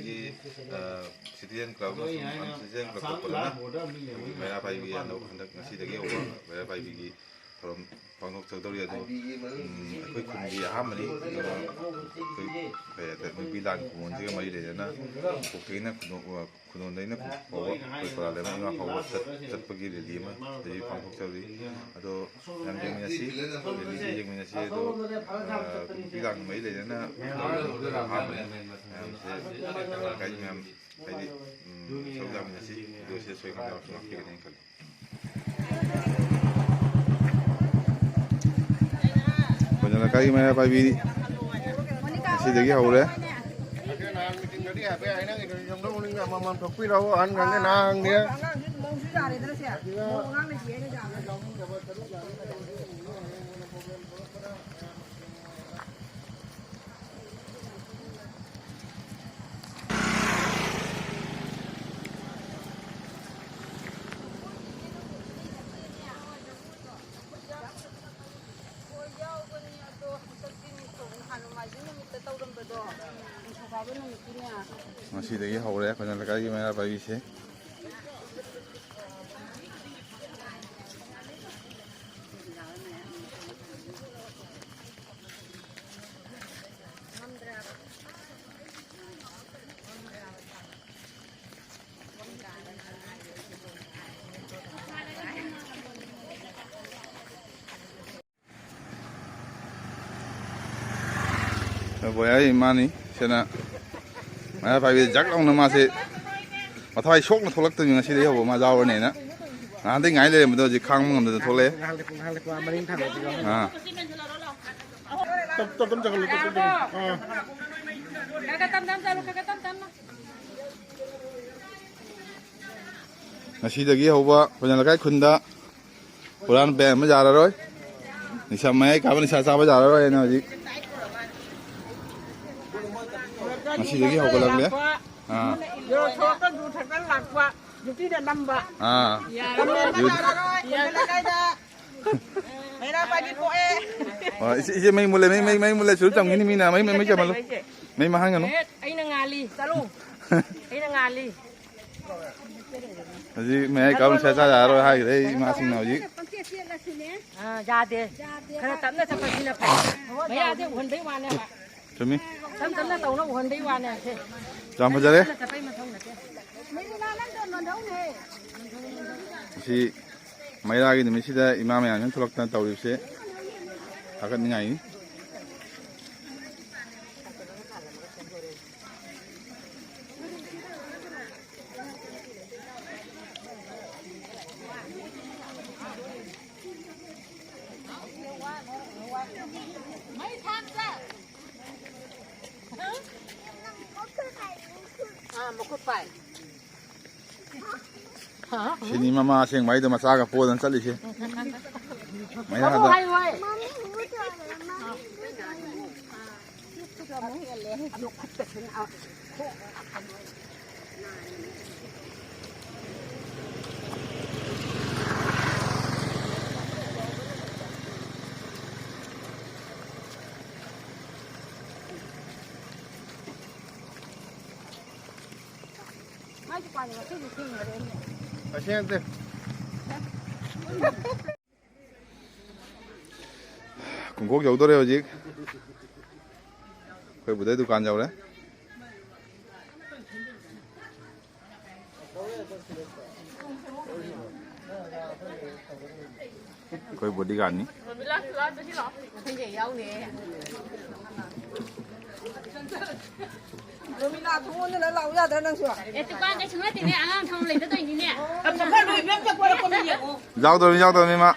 ꯃꯣꯏꯒꯤ citizen club ꯑꯃꯁꯨꯡ citizen club ꯄꯨꯟꯅ ꯃꯩꯔꯥ ꯄꯥꯏꯕꯤ ꯍꯟꯗꯛ ꯉꯁꯤꯗꯒꯤ ꯍꯧꯕ ꯃꯩꯔꯥ ꯄꯥꯏꯕꯤꯒꯤ ꯊꯧꯔꯝ ꯄꯥꯡꯊꯣꯛꯆꯗꯧꯔꯤ ꯑꯗꯣ ꯑꯩꯈꯣꯏ ꯈꯨꯟꯒꯤ ꯑꯍꯥꯟꯕꯅꯤ ꯑꯩꯈꯣꯏ ꯅꯨꯄꯤ ꯂꯥꯟ ꯈꯨꯃꯣꯟꯁꯤꯒ ꯃꯔꯤ ꯂꯩꯅꯅ ꯀꯣꯛꯊꯩꯅ ꯈꯨꯅꯣꯟꯗꯩꯅ ꯐꯥꯎꯕ ꯑꯩꯈꯣꯏ ꯄꯔꯥꯂꯦꯝ ꯏꯃꯥ ꯐꯥꯎꯕ ꯆꯠꯄꯒꯤ ꯔꯦꯂꯤ ꯑꯃ ꯁꯤꯗꯒꯤ ꯄꯥꯡꯊꯣꯛꯆꯔꯤ ꯑꯗꯣ ꯌꯥꯝ ꯌꯦꯡꯃꯤꯟꯅꯁꯤ ꯔꯦꯂꯤꯁꯤ ꯌꯦꯡꯃꯤꯟꯅꯁꯤ ꯑꯗꯣ ꯅꯨꯄꯤ ꯂꯥꯟ ꯃꯔꯤ ꯂꯩꯅꯅ ꯑꯍꯥꯟꯕꯅꯤ ꯃꯌꯥꯝꯁꯦ ꯒꯥꯏꯗ ꯃꯌꯥꯝ ꯍꯥꯏꯗꯤ ꯁꯔꯨꯛ ꯌꯥꯃꯤꯟꯅꯁꯤ ꯑꯗꯨ ꯁꯤꯗ ꯁꯣꯏꯗꯅ ꯌꯥꯎꯔꯁꯨ ꯉꯥꯛꯄꯤꯒꯅꯤ ꯈꯜꯂꯤ ꯈꯨꯟꯖ ꯂꯩꯀꯥꯏꯒꯤ ꯃꯩꯔꯥ ꯄꯥꯏꯕꯤ ꯉꯁꯤꯗꯒꯤ ꯍꯧꯔꯦ ꯉꯁꯤꯗꯒꯤ ꯍꯧꯔꯦ ꯈꯨꯟꯖ ꯂꯩꯀꯥꯏꯒꯤ ꯃꯩꯔꯥ ꯄꯥꯏꯕꯤꯁꯦ ꯕꯣꯌꯥꯒꯤ ꯏꯃꯥꯅꯤ ꯁꯤꯅ ꯃꯩꯔꯥ ꯄꯥꯏꯕꯤ ꯖꯛ ꯂꯥꯎꯅ ꯃꯥꯁꯦ ꯃꯊꯋꯥꯏ ꯁꯣꯛꯅ ꯊꯣꯛꯂꯛꯇꯣꯏꯅꯤ ꯉꯁꯤꯗꯒꯤ ꯍꯧꯕ ꯃꯥ ꯌꯥꯎꯔꯅꯤꯅ ꯅꯍꯥꯟꯗꯩ ꯉꯥꯏ ꯂꯩꯔꯝꯕꯗꯣ ꯍꯧꯖꯤꯛ ꯈꯥꯡꯕ ꯉꯝꯗꯅ ꯊꯣꯛꯂꯛꯑꯦ ꯉꯁꯤꯗꯒꯤ ꯍꯧꯕ ꯈꯨꯟꯖ ꯂꯩꯀꯥꯏ ꯈꯨꯟꯗ ꯍꯨꯔꯥꯟ ꯕꯦꯟ ꯑꯃ ꯌꯥꯔꯔꯣꯏ ꯅꯤꯁꯥ ꯃꯌꯥꯏ ꯀꯥꯕ ꯅꯤꯁꯥ ꯆꯥꯕ ꯌꯥꯔꯔꯣꯏꯅ ꯍꯧꯖꯤꯛ ꯉꯁꯤꯗꯒꯤ ꯍꯧꯒꯠꯂꯛꯂꯦ 이제 mấy mua lấy mấy lấy sữa trồng cái này mấy trăm luôn mấy mà hai ngàn luôn ấy là ngà ly chalo ấy là ngà ly gì mấy cái xe ra rồi hai cái đây mà xin nào gì ra đi khana tắm nó sẽ phải xin là phải mấy ra thì uốn đấy qua nè cho mi tắm nó tàu nó uốn đấy qua nè làm bao giờ đấy thì mấy ra cái này mình đây imam này những thuộc tàu điều sẽ cái ngày Sini mama sing mai da masaga po dan chali se mai na da Paciente. Cùng quốc dầu tôi đây gì? Phải bữa đấy dukaan dầu đấy. Coi bữa đi gan nhỉ? Giao tôi mi mà.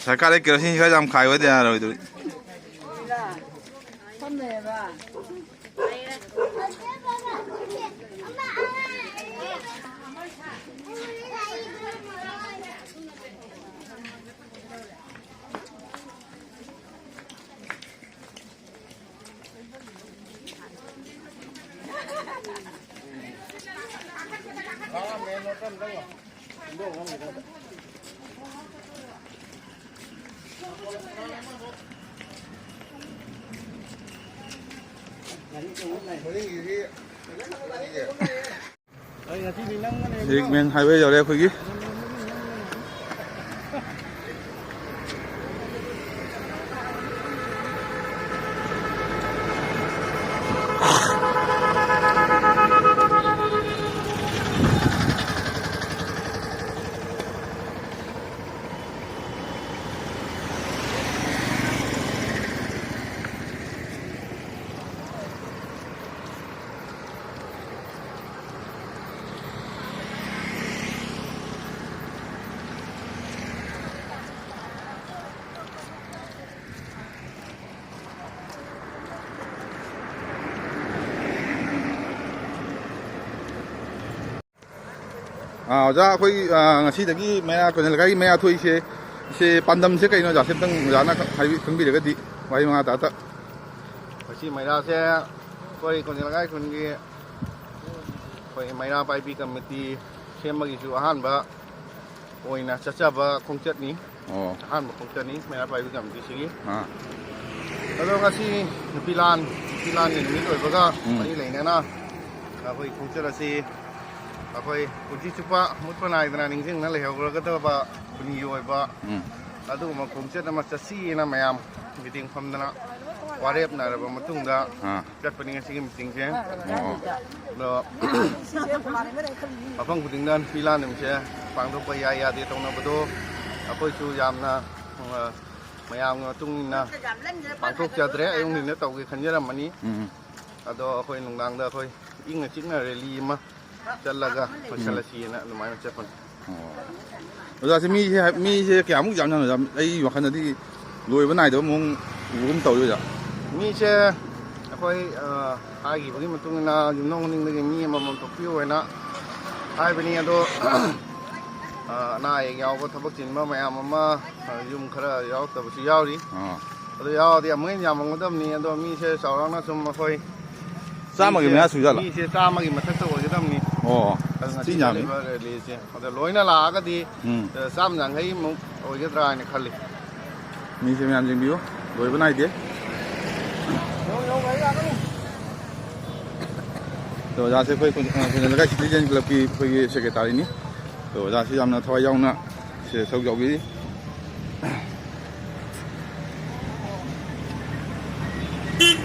सरकार kerosene का जाम खाए हुए थे यार इधर एक main highway जा रहे हैं कोई 자, 거기 ngasiꯗꯒꯤ maya kone lagai maya thoi se pandam se kaino ja septang jana hai khangbi daga di wai ma ta ta si maya se koi kone lagai kun gi koi maya pai bi committee semagi su ahan ba oina chacha ba khongchat ni ahan ba khongchat ni maya pai bi committee sigi ado ngasi pilan ni mi loi ba ga mai leina na koi khongchat asi akhoi puji chupa mutpa nai dana ningjing na lehau ga ta ba kuni yoi ba adu ma khongchat na ma chasi na mayam meeting pham dana warep na ba matung da chat pani ngasi gi meeting se do apang puting dan pilan nim se pang do pa ya de tong na ba do akhoi chu yam na mayam nga tung na pang thok cha dre ayung ni na tau gi khanjaram mani ado akhoi nungdang da akhoi ing na ching na rally ma चलगा फसलसी ना नुमाय चपन ओजा से मी से क्या मुक जाम ना आई वखन दी लोइबा नाय दो मुंग उगुम तौ जो मी से अखोई आगी बगी मतुंग ना जुमनों निंग दगे मी मम तोपियो है ना आय बनी अदो ना एक याव बो थबक चिनबा मयाम अमा युम खरा याव तबसु यावरी अदो याव दि अमगे याम ngdam ni अदो मी से सावरांग ना सुम अखोई सामगी मया सुजाला मी से सामगी मथक तो ओजदम नि सी जामी अदो लोइना लागा दी साम जंगई मु ओजद्रा ने खल्ली मी से म्याम जिंग बियो लोइबा नाय दे तो जा से कोई लगा सिटीजन क्लब की कोई सेक्रेटरी नि तो जा से यामना थवाय यावना से सौ जावगी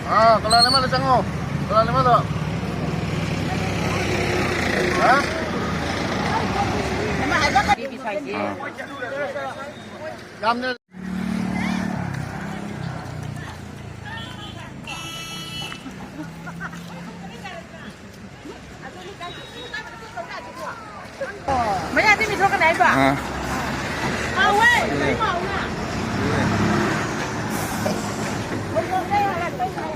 kalau lama dah canggung, kalau lama dah, hah? Jamnya. Mấy anh đi mình cho cái này vào. Ơi, lấy màu nè.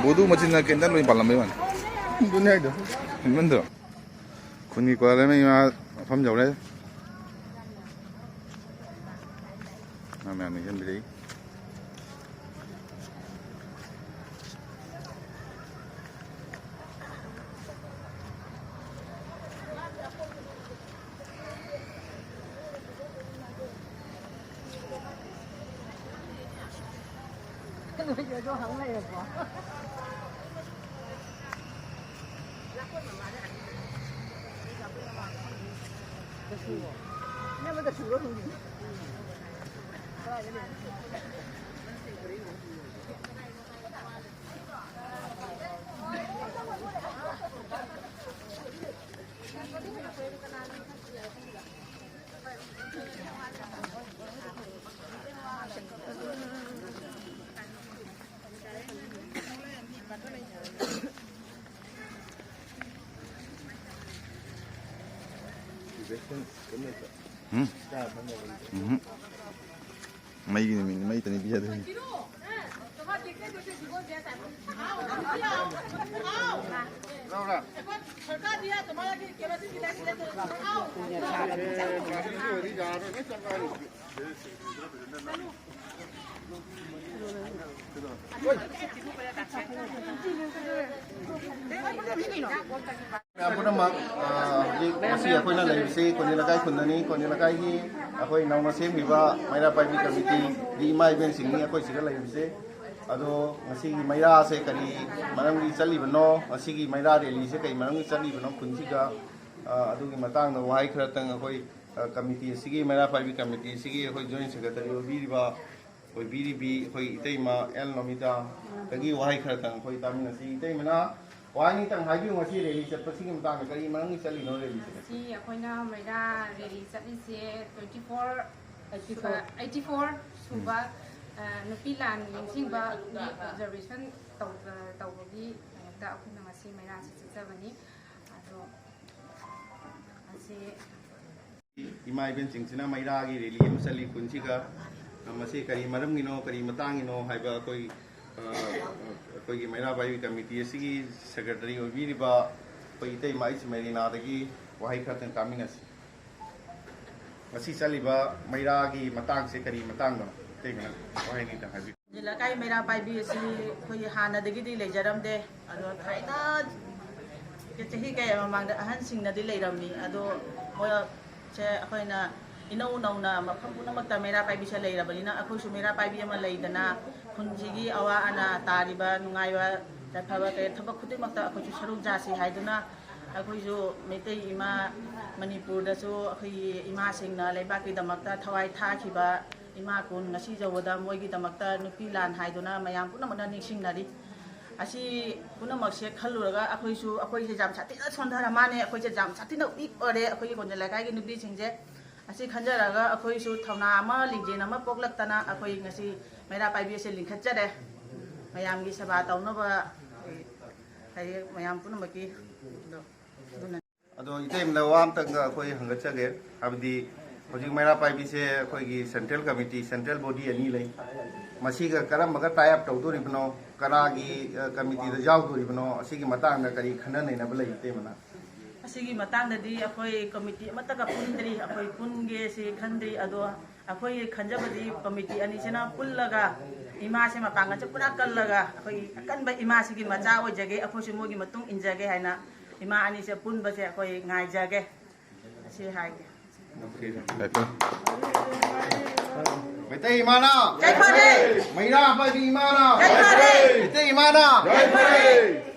모두 멋진 날 깬다 로인 발람이만 분야이도 힘들어 군이 과라면 이마 밤 자오래 아메 아메 현비리 Bây giờ cho hắn này được quá. Nhưng mà cái chủ đó không gì. mấy cái mình mấy tên bây giờ thôi ꯄꯨꯝꯅꯃꯛ ꯍꯧꯖꯤꯛ ꯉꯁꯤ ꯑꯩꯈꯣꯏꯅ ꯂꯩꯔꯤꯁꯤ ꯀꯣꯟꯖꯦꯜ ꯂꯩꯀꯥꯏ ꯈꯨꯟꯗꯅꯤ ꯀꯣꯟꯖꯦꯜ ꯂꯩꯀꯥꯏꯒꯤ ꯑꯩꯈꯣꯏ ꯅꯧꯅ ꯁꯦꯝꯈꯤꯕ ꯃꯩꯔꯥ ꯄꯥꯏꯕꯤ ꯀꯃꯤꯇꯤꯒꯤ ꯏꯃꯥ ꯏꯕꯦꯟꯁꯤꯡꯅꯤ ꯑꯩꯈꯣꯏ ꯁꯤꯗ ꯂꯩꯔꯤꯁꯦ ꯑꯗꯣ ꯉꯁꯤꯒꯤ ꯃꯩꯔꯥꯁꯦ ꯀꯔꯤ ꯃꯔꯝꯒꯤ ꯆꯠꯂꯤꯕꯅꯣ ꯉꯁꯤꯒꯤ ꯃꯩꯔꯥ ꯔꯦꯂꯤꯁꯦ ꯀꯔꯤ ꯃꯔꯝꯒꯤ ꯆꯠꯂꯤꯕꯅꯣ ꯈꯨꯟꯁꯤꯒ ꯑꯗꯨꯒꯤ ꯃꯇꯥꯡꯗ ꯋꯥꯍꯩ ꯈꯔꯇꯪ ꯑꯩꯈꯣꯏ ꯀꯃꯤꯇꯤ ꯑꯁꯤꯒꯤ ꯃꯩꯔꯥ ꯄꯥꯏꯕꯤ ꯀꯃꯤꯇꯤ ꯑꯁꯤꯒꯤ ꯑꯩꯈꯣꯏ ꯖꯣꯏꯟ ꯁꯦꯀ꯭ꯔꯦꯇꯔꯤ ꯑꯣꯏꯕꯤꯔꯤꯕꯤ ꯑꯩꯈꯣꯏ ꯏꯇꯩꯃ ꯑꯦꯜ ꯅꯣꯃꯤꯇꯥꯗꯒꯤ ꯋꯥꯍꯩ ꯈꯔꯇꯪ ꯑꯩꯈꯣꯏ ꯇꯥꯃꯤꯟꯅꯁꯤ ꯏꯇꯩꯃꯅ ꯋꯥꯍꯩꯅꯤꯇꯪ ꯍꯥꯏꯕꯤꯌꯨ ꯉꯁꯤ ꯔꯦꯂꯤ ꯆꯠꯄꯁꯤꯒꯤ ꯃꯇꯥꯡꯗ ꯀꯔꯤ ꯃꯔꯝꯒꯤ ꯆꯠꯂꯤꯅꯣ ꯔꯦꯂꯤꯁꯦ ꯁꯤ ꯑꯩꯈꯣꯏꯅ ꯃꯩꯔꯥ ꯔꯦꯂꯤ ꯆꯠꯂꯤꯁꯦ 84 ꯁꯨꯕ ꯅꯨꯄꯤ ꯂꯥꯟ ꯌꯦꯡꯁꯤꯡꯕꯒꯤ ꯑꯣꯕꯖꯔꯕꯦꯁꯟ ꯇꯧꯕꯒꯤ ꯗ ꯑꯩꯈꯣꯏꯅ ꯉꯁꯤ ꯃꯩꯔꯥꯁꯤ ꯆꯠꯆꯕꯅꯤ ꯑꯗꯣ ꯉꯁꯤ ꯏꯃꯥ ꯏꯕꯦꯟꯁꯤꯡꯁꯤꯅ ꯃꯩꯔꯥꯒꯤ ꯔꯦꯂꯤ ꯑꯃ ꯆꯠꯂꯤ ꯈꯨꯟꯁꯤꯒ ꯃꯁꯤ ꯀꯔꯤ ꯃꯔꯝꯒꯤꯅꯣ ꯀꯔꯤ ꯃꯇꯥꯡꯒꯤꯅꯣ ꯍꯥꯏꯕ ꯑꯩꯈꯣꯏꯒꯤ ꯃꯩꯔꯥ ꯄꯥꯏꯕꯤ ꯀꯃꯤꯇꯤ ꯑꯁꯤꯒꯤ ꯁꯦꯀ꯭ꯔꯦꯇꯔꯤ ꯑꯣꯏꯕꯤꯔꯤꯕ ꯑꯩꯈꯣꯏ ꯏꯇꯩꯃ ꯑꯩꯆ ꯃꯦꯔꯤꯅꯥꯗꯒꯤ ꯋꯥꯍꯩ ꯈꯔꯇꯪ ꯇꯥꯃꯤꯟꯅꯁꯤ ꯉꯁꯤ ꯆꯠꯂꯤꯕ ꯃꯩꯔꯥꯒꯤ ꯃꯇꯥꯡꯁꯦ ꯀꯔꯤ ꯃꯇꯥꯡꯅꯣ ꯏꯇꯩꯃꯅ ꯋꯥꯍꯩꯅꯤꯇꯪ ꯍꯥꯏꯕꯤꯌꯨ ꯂꯩꯀꯥꯏ ꯃꯩꯔꯥ ꯄꯥꯏꯕꯤ ꯑꯁꯤ ꯑꯩꯈꯣꯏ ꯍꯥꯟꯅꯗꯒꯤꯗꯤ ꯂꯩꯖꯔꯝꯗꯦ ꯑꯗꯣ ꯊꯥꯏꯅ ꯆꯍꯤ ꯀꯌꯥ ꯃꯃꯥꯡꯗ ꯑꯍꯟꯁꯤꯡꯅꯗꯤ ꯂꯩꯔꯝꯃꯤ ꯑꯗꯣ ꯃꯣꯏꯁꯦ ꯑꯩꯈꯣꯏꯅ ꯏꯅꯧ ꯅꯧꯅ ꯃꯐꯝ ꯄꯨꯝꯅꯃꯛꯇ ꯃꯩꯔꯥ ꯄꯥꯏꯕꯤꯁꯦ ꯂꯩꯔꯕꯅꯤꯅ ꯑꯩꯈꯣꯏꯁꯨ ꯃꯩꯔꯥ ꯄꯥꯏꯕꯤ ꯑꯃ ꯂꯩꯗꯅ ꯈꯨꯟꯁꯤꯒꯤ ꯑꯋꯥ ꯑꯅꯥ ꯇꯥꯔꯤꯕ ꯅꯨꯡꯉꯥꯏꯕ ꯌꯥꯏꯐꯕ ꯀꯌꯥ ꯊꯕꯛ ꯈꯨꯗꯤꯡꯃꯛꯇ ꯑꯩꯈꯣꯏꯁꯨ ꯁꯔꯨꯛ ꯌꯥꯁꯤ ꯍꯥꯏꯗꯨꯅ ꯑꯩꯈꯣꯏꯁꯨ ꯃꯩꯇꯩ ꯏꯃꯥ ꯃꯅꯤꯄꯨꯔꯗꯁꯨ ꯑꯩꯈꯣꯏꯒꯤ ꯏꯃꯥꯁꯤꯡꯅ ꯂꯩꯕꯥꯛꯀꯤꯗꯃꯛꯇ ꯊꯋꯥꯏ ꯊꯥꯈꯤꯕ ꯏꯃꯥ ꯀꯨꯟ ꯉꯁꯤ ꯐꯥꯎꯕꯗ ꯃꯣꯏꯒꯤꯗꯃꯛꯇ ꯅꯨꯄꯤ ꯂꯥꯟ ꯍꯥꯏꯗꯨꯅ ꯃꯌꯥꯝ ꯄꯨꯝꯅꯃꯛꯅ ꯅꯤꯡꯁꯤꯡꯅꯔꯤ ꯑꯁꯤ ꯄꯨꯝꯅꯃꯛꯁꯦ ꯈꯜꯂꯨꯔꯒ ꯑꯩꯈꯣꯏꯁꯦ ꯌꯥꯝ ꯁꯥꯊꯤꯅ ꯁꯣꯟꯊꯔ ꯃꯥꯅꯦ ꯑꯩꯈꯣꯏꯁꯦ ꯌꯥꯝ ꯁꯥꯊꯤꯅ ꯋꯤꯛ ꯑꯣꯏꯔꯦ ꯑꯩꯈꯣꯏꯒꯤ ꯀꯣꯟꯖꯦꯜ ꯂꯩꯀꯥꯏꯒꯤ ꯅꯨꯄꯤꯁꯤꯡꯁꯦ ꯑꯁꯤ ꯈꯟꯖꯔꯒ ꯑꯩꯈꯣꯏꯁꯨ ꯊꯧꯅꯥ ꯑꯃ ꯂꯤꯡꯖꯦꯜ ꯑꯃ ꯄꯣꯛꯂꯛꯇꯅ ꯑꯩꯈꯣꯏ ꯉꯁꯤ ꯃꯩꯔꯥ ꯄꯥꯏꯕꯤ ꯑꯁꯤ ꯂꯤꯡꯈꯠꯆꯔꯦ ꯃꯌꯥꯝꯒꯤ ꯁꯦꯕꯥ ꯇꯧꯅꯕ ꯃꯌꯥꯝ ꯄꯨꯝꯅꯃꯛꯀꯤ ꯑꯗꯣ ꯏꯇꯩꯃꯗ ꯋꯥ ꯑꯃꯇꯪꯒ ꯑꯩꯈꯣꯏ ꯍꯪꯒꯠꯆꯒꯦ ꯍꯥꯏꯕꯗꯤ ꯍꯧꯖꯤꯛ ꯃꯩꯔꯥ ꯄꯥꯏꯕꯤꯁꯦ ꯑꯩꯈꯣꯏꯒꯤ ꯁꯦꯟꯇ꯭ꯔꯦꯜ ꯀꯃꯤꯇꯤ ꯁꯦꯟꯇ꯭ꯔꯦꯜ ꯕꯣꯗꯤ ꯑꯅꯤ ꯂꯩ ꯃꯁꯤꯒ ꯀꯔꯝꯕꯒ ꯇꯥꯏ ꯑꯞ ꯇꯧꯗꯣꯔꯤꯕꯅꯣ ꯀꯅꯥꯒꯤ ꯀꯃꯤꯇꯤꯗ ꯌꯥꯎꯗꯣꯔꯤꯕꯅꯣ ꯑꯁꯤꯒꯤ ꯃꯇꯥꯡꯗ ꯀꯔꯤ ꯈꯟꯅ ꯅꯩꯅꯕ ꯂꯩ ꯏꯇꯩꯃꯅ ꯑꯁꯤꯒꯤ ꯃꯇꯥꯡꯗꯗꯤ ꯑꯩꯈꯣꯏ ꯀꯃꯤꯇꯤ ꯑꯃꯠꯇꯒ ꯄꯨꯟꯗ꯭ꯔꯤ ꯑꯩꯈꯣꯏ ꯄꯨꯟꯒꯦꯁꯤ ꯈꯟꯗ꯭ꯔꯤ ꯑꯗꯣ ꯑꯩꯈꯣꯏ ꯈꯟꯖꯕꯗꯤ ꯀꯃꯤꯇꯤ ꯑꯅꯤꯁꯤꯅ ꯄꯨꯜꯂꯒ ꯏꯃꯥꯁꯦ ꯃꯄꯥꯡꯒꯜꯁꯦ ꯄꯨꯔꯥ ꯀꯜꯂꯒ ꯑꯩꯈꯣꯏ ꯑꯀꯟꯕ ꯏꯃꯥꯁꯤꯒꯤ ꯃꯆꯥ ꯑꯣꯏꯖꯒꯦ ꯑꯩꯈꯣꯏꯁꯨ ꯃꯣꯏꯒꯤ ꯃꯇꯨꯡ ꯏꯟꯖꯒꯦ ꯍꯥꯏꯅ ꯏꯃꯥ ꯑꯅꯤꯁꯦ ꯄꯨꯟꯕꯁꯦ ꯑꯩꯈꯣꯏ ꯉꯥꯏꯖꯒꯦ ꯑꯁꯤ ꯍꯥꯏꯒꯦ ꯃꯩꯇꯩ ꯏꯃꯥꯅ ꯖꯩ ꯐꯔꯦ ꯃꯩꯔꯥ ꯄꯥꯏꯕꯤ ꯏꯃꯥꯅ ꯖꯩ ꯐꯔꯦ ꯃꯩꯇꯩ ꯏꯃꯥꯅ ꯖꯩ ꯐꯔꯦ